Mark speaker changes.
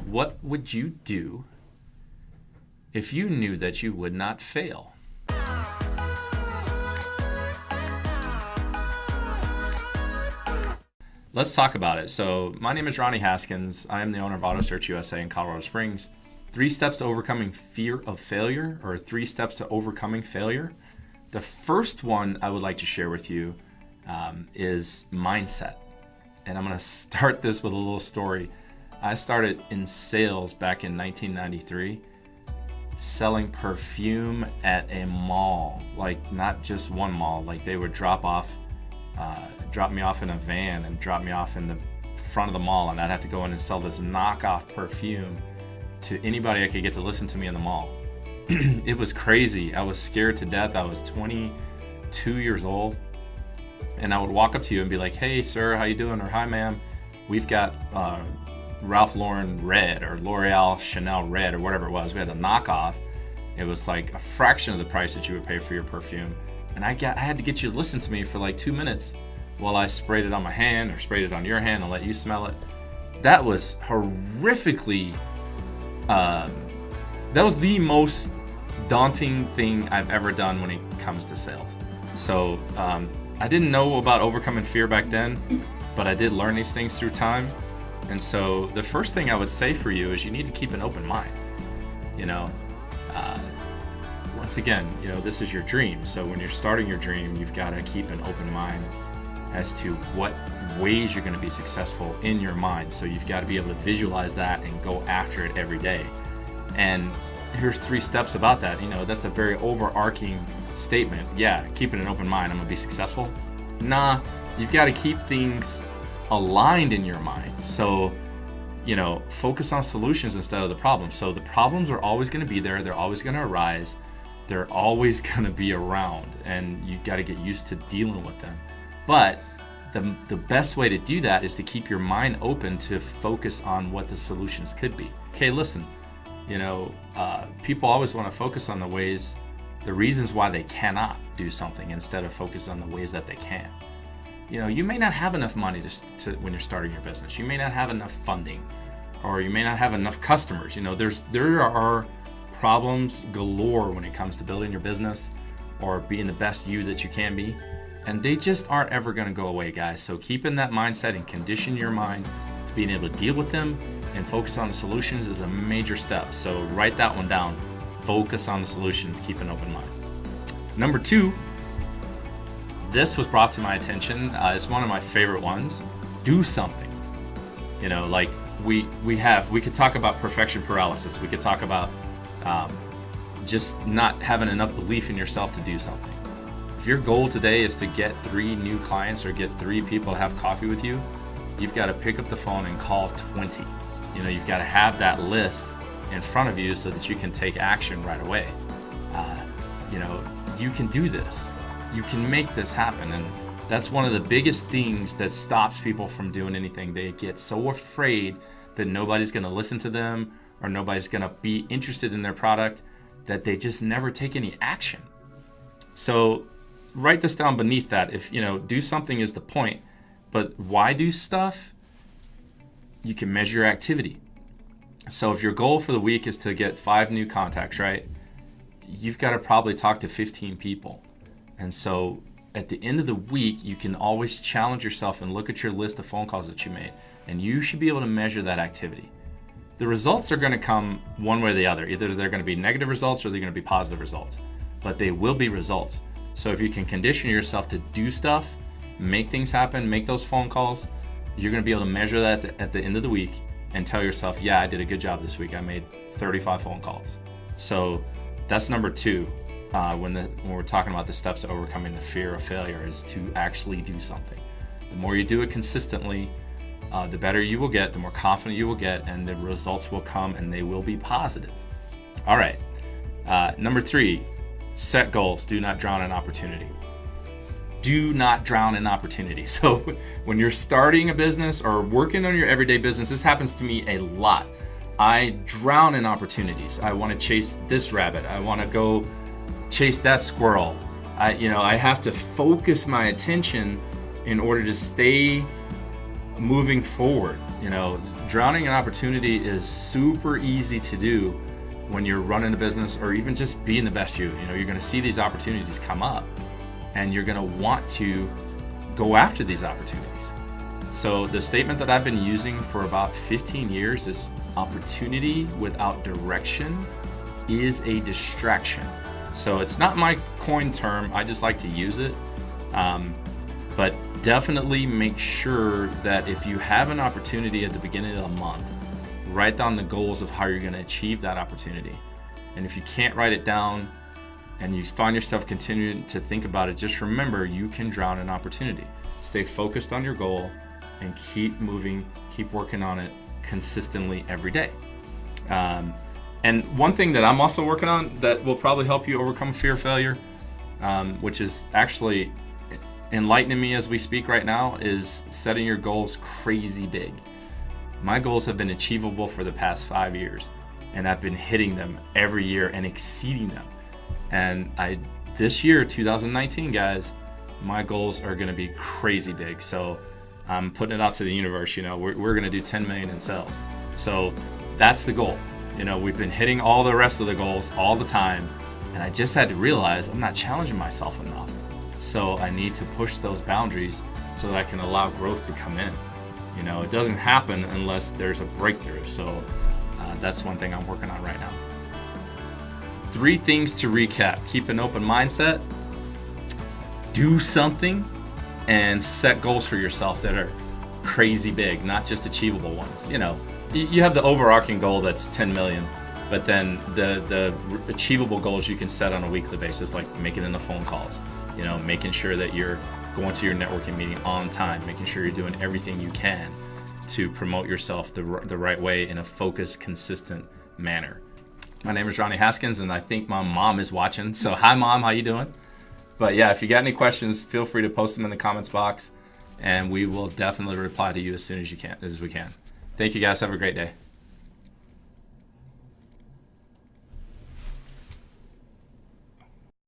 Speaker 1: What would you do if you knew that you would not fail? Let's talk about it. So my name is Ronnie Haskins. I am the owner of Auto Search USA in Colorado Springs. 3 steps to overcoming fear of failure, or 3 steps to overcoming failure. The first one I would like to share with you is mindset. And I'm going to start this with a little story. I started in sales back in 1993, selling perfume at a mall, like not just one mall, like they would drop me off in a van and drop me off in the front of the mall, and I'd have to go in and sell this knockoff perfume to anybody I could get to listen to me in the mall. It was crazy. I was scared to death. I was 22 years old, and I would walk up to you and be like, "Hey sir, how you doing?" Or "Hi ma'am, we've got Ralph Lauren Red or L'Oreal Chanel Red," or whatever it was. We had a knockoff. It was like a fraction of the price that you would pay for your perfume, and I had to get you to listen to me for like 2 minutes while I sprayed it on my hand or sprayed it on your hand and let you smell it. That was horrifically that was the most daunting thing I've ever done when it comes to sales. So I didn't know about overcoming fear back then, but I did learn these things through time. And so the first thing I would say for you is you need to keep an open mind. Once again, this is your dream. So when you're starting your dream, you've got to keep an open mind as to what ways you're going to be successful in your mind. So you've got to be able to visualize that and go after it every day. And here's 3 steps about that. That's a very overarching statement. Yeah, keeping an open mind, I'm going to be successful. Nah, you've got to keep things aligned in your mind. So, focus on solutions instead of the problems. So the problems are always going to be there. They're always going to arise. They're always going to be around, and you got to get used to dealing with them. But the best way to do that is to keep your mind open to focus on what the solutions could be. Okay, listen, people always want to focus on the reasons why they cannot do something instead of focus on the ways that they can. You may not have enough money to when you're starting your business. You may not have enough funding, or you may not have enough customers. There are problems galore when it comes to building your business or being the best you that you can be. And they just aren't ever going to go away, guys. So keeping that mindset and condition your mind to being able to deal with them and focus on the solutions is a major step. So write that one down. Focus on the solutions, keep an open mind. Number 2, this was brought to my attention. It's one of my favorite ones. Do something. Like we could talk about perfection paralysis. We could talk about just not having enough belief in yourself to do something. If your goal today is to get 3 new clients or get 3 people to have coffee with you, you've got to pick up the phone and call 20. You've got to have that list in front of you so that you can take action right away. You can do this. You can make this happen. And that's one of the biggest things that stops people from doing anything. They get so afraid that nobody's going to listen to them or nobody's going to be interested in their product that they just never take any action. So write this down beneath that. If do something is the point, but why do stuff? You can measure your activity. So if your goal for the week is to get 5 new contacts, right? You've got to probably talk to 15 people. And so at the end of the week, you can always challenge yourself and look at your list of phone calls that you made, and you should be able to measure that activity. The results are going to come one way or the other. Either they're going to be negative results or they're going to be positive results, but they will be results. So if you can condition yourself to do stuff, make things happen, make those phone calls, you're going to be able to measure that at the end of the week and tell yourself, yeah, I did a good job this week. I made 35 phone calls. So that's number 2. When we're talking about the steps to overcoming the fear of failure, is to actually do something. The more you do it consistently, the better you will get, the more confident you will get, and the results will come, and they will be positive. All right. Number 3, set goals. Do not drown in opportunity. Do not drown in opportunity. So when you're starting a business or working on your everyday business, this happens to me a lot. I drown in opportunities. I want to chase this rabbit. I want to go chase that squirrel. I have to focus my attention in order to stay moving forward. drowning in opportunity is super easy to do when you're running a business or even just being the best you. You know, you're going to see these opportunities come up and you're going to want to go after these opportunities. So the statement that I've been using for about 15 years is opportunity without direction is a distraction. So it's not my coined term, I just like to use it. But definitely make sure that if you have an opportunity at the beginning of the month, write down the goals of how you're going to achieve that opportunity. And if you can't write it down and you find yourself continuing to think about it, just remember you can drown in opportunity. Stay focused on your goal and keep moving, keep working on it consistently every day. And one thing that I'm also working on that will probably help you overcome fear of failure, which is actually enlightening me as we speak right now, is setting your goals crazy big. My goals have been achievable for the past 5 years, and I've been hitting them every year and exceeding them. And this year, 2019, guys, my goals are going to be crazy big. So I'm putting it out to the universe. You know, we're going to do 10 million in sales. So that's the goal. You know, we've been hitting all the rest of the goals all the time, and I just had to realize I'm not challenging myself enough. So I need to push those boundaries so that I can allow growth to come in. You know, it doesn't happen unless there's a breakthrough. So that's one thing I'm working on right now. 3 things to recap: keep an open mindset, do something, and set goals for yourself that are crazy big, not just achievable ones. You know, you have the overarching goal that's 10 million, but then the achievable goals you can set on a weekly basis, like making enough phone calls, you know, making sure that you're going to your networking meeting on time, making sure you're doing everything you can to promote yourself the right way in a focused, consistent manner. My name is Ronnie Haskins, and I think my mom is watching. So hi, Mom, how you doing? But yeah, if you got any questions, feel free to post them in the comments box, and we will definitely reply to you as soon as we can. Thank you, guys. Have a great day.